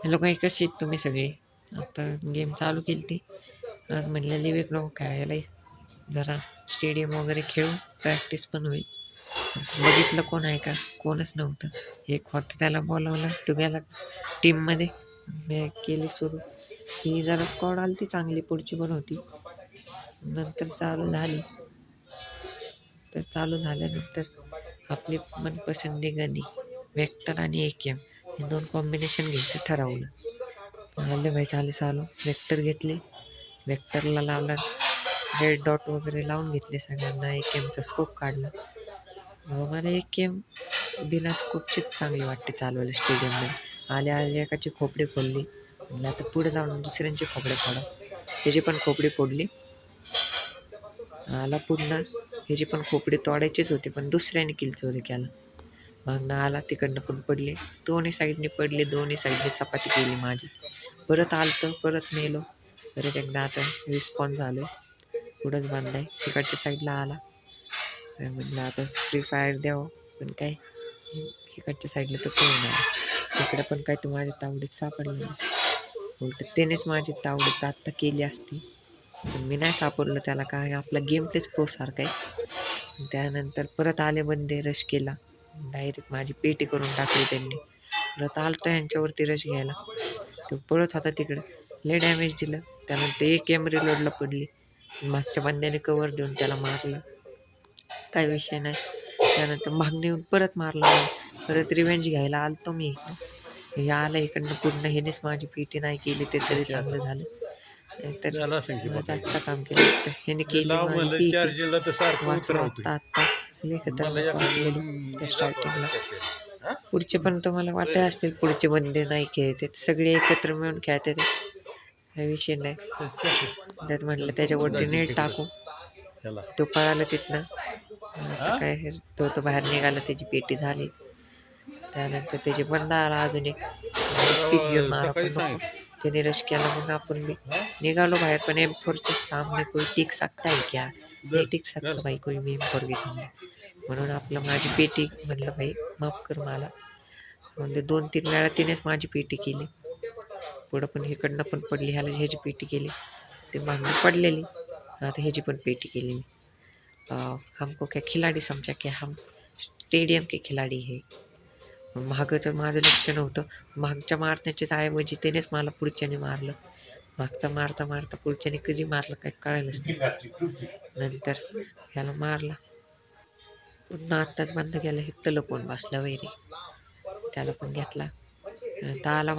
Hello काही कसे आहेत तुम्ही सगळे. आता गेम चालू केली ती आज म्हटलं लिवेक नको खेळायला जरा स्टेडियम वगैरे खेळू प्रॅक्टिस पण होईल. बघितलं कोण आहे का कोणच नव्हतं. एक होतं त्याला बोलावलं तो गेला टीममध्ये. मी केली सुरू ही जरा स्क्वॉड आली ती चांगली पुढची पण होती. नंतर चालू झाली तर चालू झाल्यानंतर आपली मनपसंदी गाणी वेक्टर आणि AKM हे दोन कॉम्बिनेशन घ्यायचं ठरवलं. आले भाई चालू वेक्टर घेतले. वेक्टरला लावला रेड डॉट वगैरे लावून घेतले सगळ्यांना. AKMचा स्कोप काढला. मला AKM बिना स्कोपचीच चांगली वाटते चालवायला स्टेडियममध्ये. आल्या एकाची खोपडी फोडली. म्हणलं आता पुढे जाऊन दुसऱ्यांची खोपडे फोडा. त्याची पण खोपडी फोडली. आला पुन्हा ह्याची पण खोपडी तोडायचीच होती पण दुसऱ्याने किल चोरी केला. मग आला तिकडनं पण पडले. दोन्ही साईडने पडले. दोन्ही साईडने चपाती केली माझी. परत आलतं परत मेलो. परत एकदा आता रिस्पॉन्स झालो. पुढंच बांधाय तिकडच्या साईडला आला. म्हटलं आता फ्री फायर द्यावं पण काय इकडच्या साईडला तर कोण नाही. तिकडं पण काय तू माझ्या तावडीत सापडलं नाही. उलट त्यानेच माझी तावडीत आत्ता केली असती पण मी नाही सापडलो त्याला. काय आपला गेम प्लेच सारखा आहे. त्यानंतर परत आले बंदे रश केला. डायरेक्ट माझी पेटी करून टाकली त्यांनी. परत आलतं ह्यांच्यावरती रश घ्यायला. तो पळत होता तिकडं लय डॅमेज दिलं. त्यानंतर AKM रिलोडला पडली. मागच्या बंद्याने कवर देऊन त्याला मारलं. काय विषय नाही. त्यानंतर मागणी येऊन परत मारला. परत रिव्हेंज घ्यायला आलतो मी. हे आलं इकडनं पूर्ण ह्यानेच माझी पेटी नाही केली ते तरी चांगलं झालं. तर आत्ता काम केलं असतं ह्याने केली माझी पेटी. वाचलो आत्ता लय खतरनाक वाचलेली त्या स्टार्टिंगला. पुढचे पण तुम्हाला वाटत असतील पुढचे बंदे नाही खेळते सगळे एकत्र मिळून खेळते ते हा विषय नाही. त्यात म्हटलं त्याच्यावरती नेट टाकू. तो पळाला तिथनं. आता काय तो बाहेर निघाला त्याची पेटी झाली. त्यानंतर त्याची बंदा आला अजून एक पीक घेऊन मारा पण नको. त्याने रश केला मग आपण बी निघालो बाहेर. पण M4च्या सामने कोई टिक सकता है क्या. नाही टिक सकता भाई कोई मी M4 के सामने. म्हणून आपलं माझी पेटी म्हणलं भाई माफ कर मला. म्हणजे 2-3 वेळा तिनेच माझी पेटी केली. पुढं पण इकडनं पण पडली. ह्याला ह्याची पेटी केली. ते मागणी पडलेली. आता ह्याची पण पेटी केली. हमको क्या खिलाडी समजा क्या हम स्टेडियम के खिलाडी है. मागं तर माझं लक्ष नव्हतं. मागच्या मारण्याच्याच ऐवजी त्यानेच मला पुढच्याने मारलं. मागचा मारता पुढच्याने कधी मारलं काय कळायलाच नाही. नंतर ह्याला मारला. पुन्हा आत्ताच बंद केला. हे लपून बसला वैरी. त्याला पण घेतला. नंतर आला